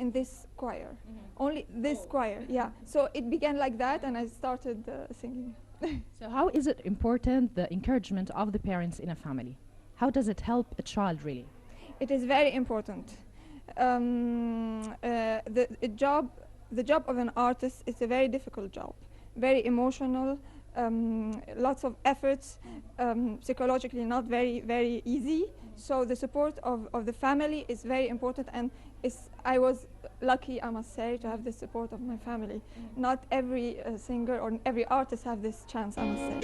in this choir, only this choir, yeah. So it began like that, and I started singing. So how is it important, the encouragement of the parents in a family? How does it help a child really? It is very important. The job of an artist is a very difficult job, very emotional, lots of efforts, psychologically not very easy. So the support of the family is very important, and I was lucky, I must say, to have the support of my family. Not every singer or every artist have this chance, I must say.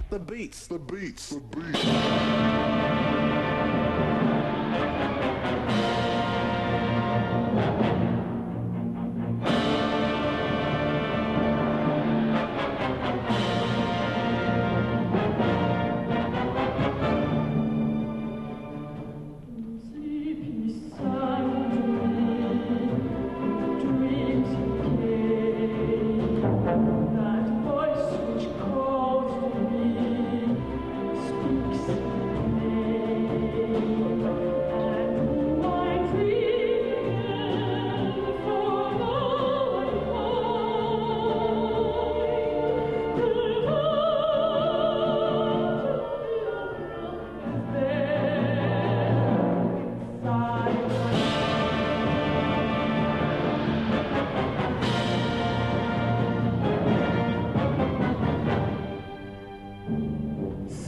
The beats.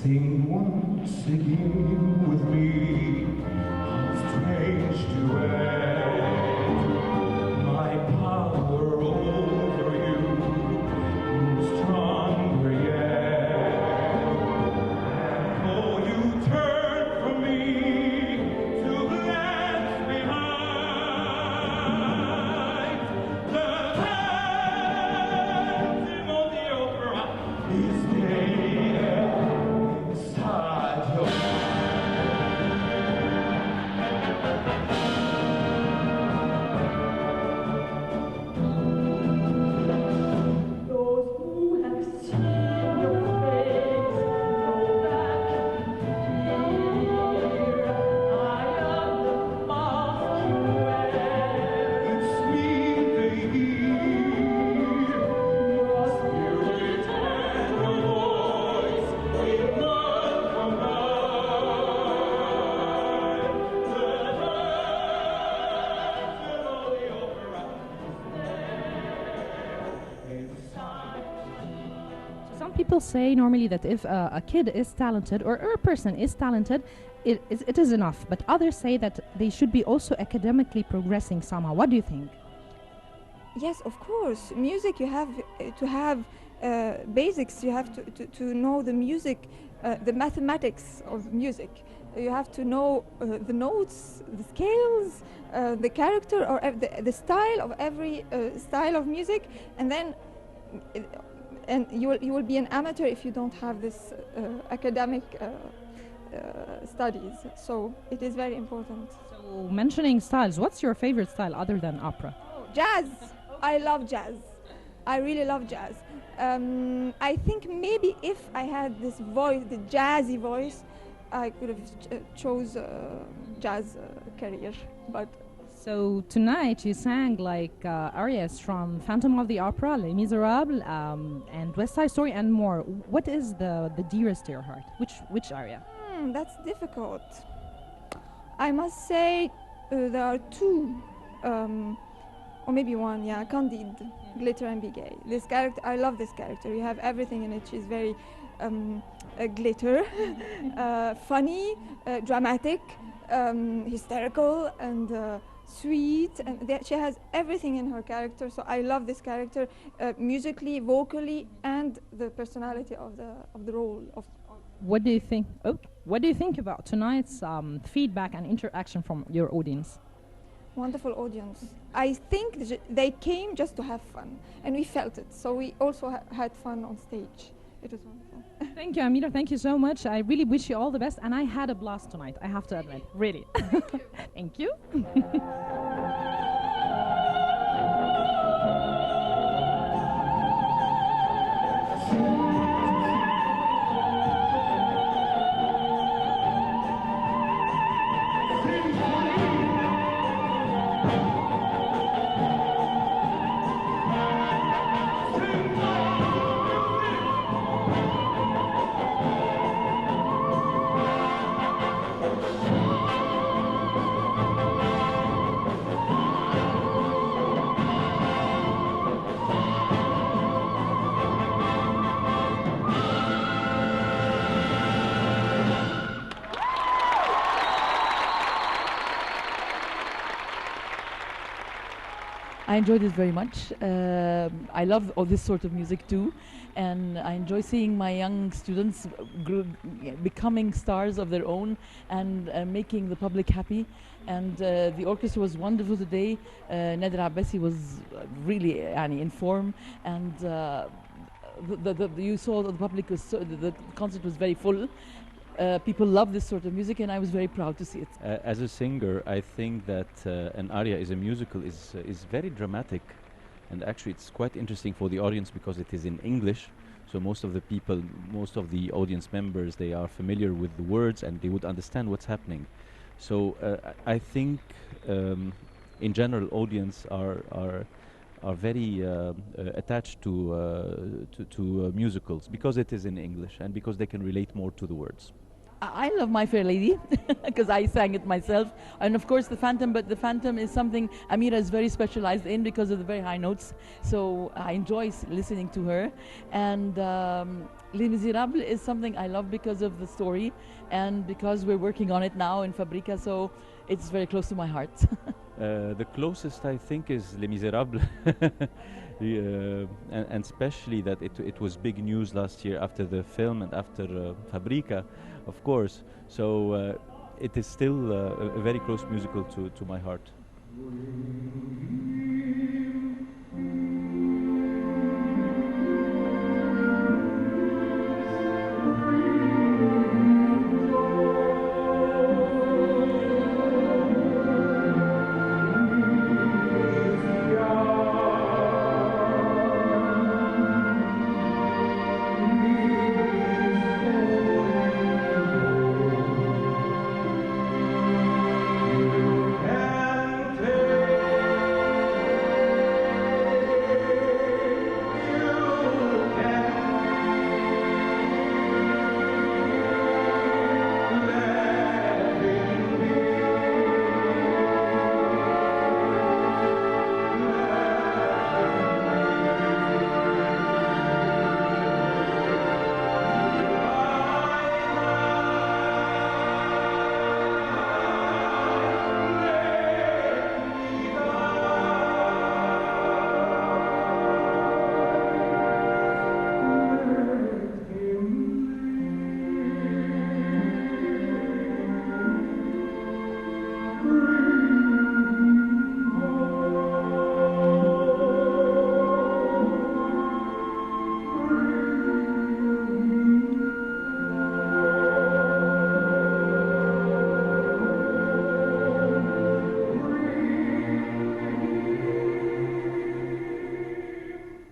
Sing once again with me, how strange duet. My power over you grew stronger yet. And though you turn from me to glance behind, the phantom of the opera is there. Some people say normally that if a kid is talented or a person is talented, it is enough. But others say that they should be also academically progressing somehow. What do you think? Yes, of course. Music, you have to have basics. You have to know the music, the mathematics of music. You have to know the notes, the scales, the character, or the style of every style of music, and then. And you will be an amateur if you don't have this academic studies. So it is very important. So mentioning styles, what's your favorite style other than opera? Jazz. I love jazz. I really love jazz. I think maybe if I had this voice, the jazzy voice, I could have chose jazz career. But so tonight you sang like arias from Phantom of the Opera, Les Miserables, and West Side Story, and more. What is the dearest to your heart? Which aria? That's difficult. I must say there are two, or maybe one. Yeah, Candide, Glitter and Be Gay. This character, I love this character. You have everything in it. She's very glitter, funny, dramatic, hysterical, and sweet, and she has everything in her character. So I love this character, musically, vocally, and the personality of the role. What do you think? Oh, what do you think about tonight's feedback and interaction from your audience? Wonderful audience. I think they came just to have fun, and we felt it. So we also had fun on stage. It was wonderful. Thank you, Amira. Thank you so much. I really wish you all the best. And I had a blast tonight, I have to admit. Really. Thank you. I enjoyed it very much. I love all this sort of music too, and I enjoy seeing my young students becoming stars of their own and making the public happy. And the orchestra was wonderful today. Nader Abbasi was really in form, and you saw the public was the concert was very full. People love this sort of music, and I was very proud to see it. As a singer, I think that an aria is a musical is very dramatic, and actually it's quite interesting for the audience because it is in English. So most of the people, most of the audience members, they are familiar with the words and they would understand what's happening. So I think, in general, audience are very attached to musicals because it is in English and because they can relate more to the words. I love My Fair Lady because I sang it myself, and of course the Phantom. But the Phantom is something Amira is very specialized in because of the very high notes. So I enjoy listening to her. And Les Miserables is something I love because of the story and because we're working on it now in Fabrica. So it's very close to my heart. The closest I think is Les Miserables. And especially that it was big news last year after the film and after Fabrica, of course. So it is still a very close musical to my heart.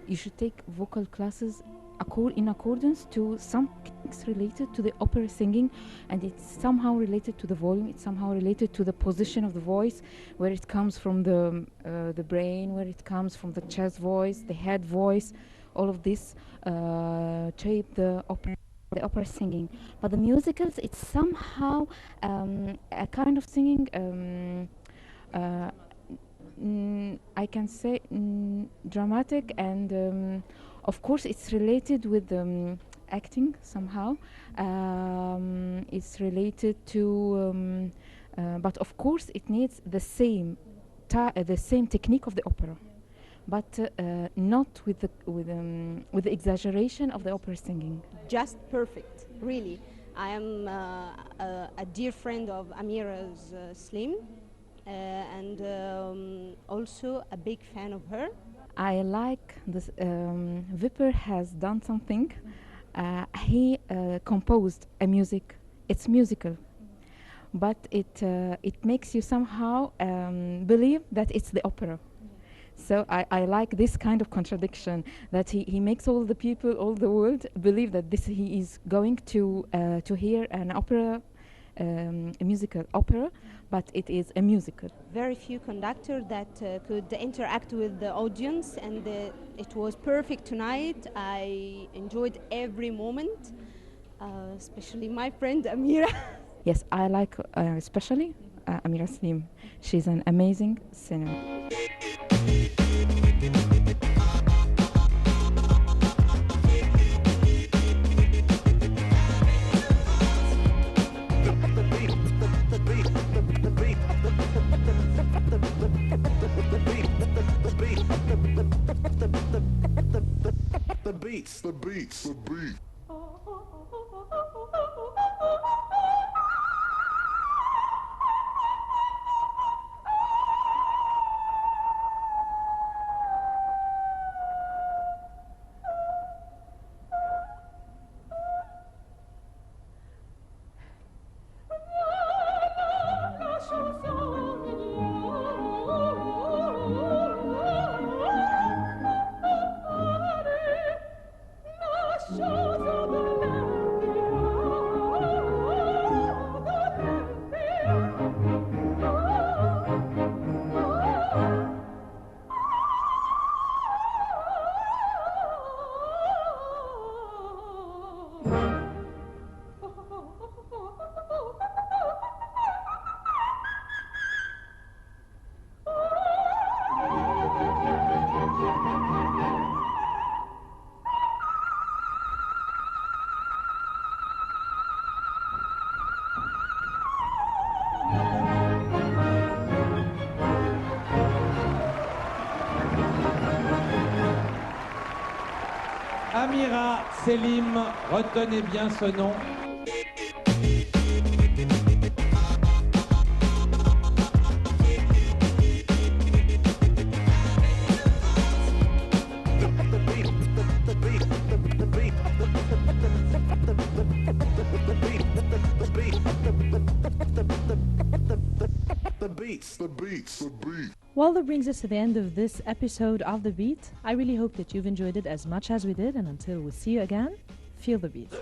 You should take vocal classes in accordance to some things related to the opera singing, and it's somehow related to the volume, it's somehow related to the position of the voice, where it comes from the brain, where it comes from the chest voice, the head voice. All of this shape the opera singing. But the musicals, it's somehow a kind of singing, I can say dramatic, and of course it's related with acting somehow. It's related to, but of course it needs the same technique of the opera, but not with the exaggeration of the opera singing. Just perfect, really. I am a dear friend of Amira's Slim. And also a big fan of her. I like this. Vipper has done something He composed a music. It's musical, but it makes you somehow believe that it's the opera. So I like this kind of contradiction, that he makes all the people, all the world believe that he is going to hear an opera, a musical opera, but it is a musical. Very few conductors that could interact with the audience, and it was perfect tonight. I enjoyed every moment, especially my friend Amira. Yes, I like especially Amira Slim. She's an amazing singer. The beats, the beats, the beat. Amira Selim, retenez bien ce nom. The beats, the beats, the beat. Well, that brings us to the end of this episode of The Beat. I really hope that you've enjoyed it as much as we did, and until we see you again, feel the beat.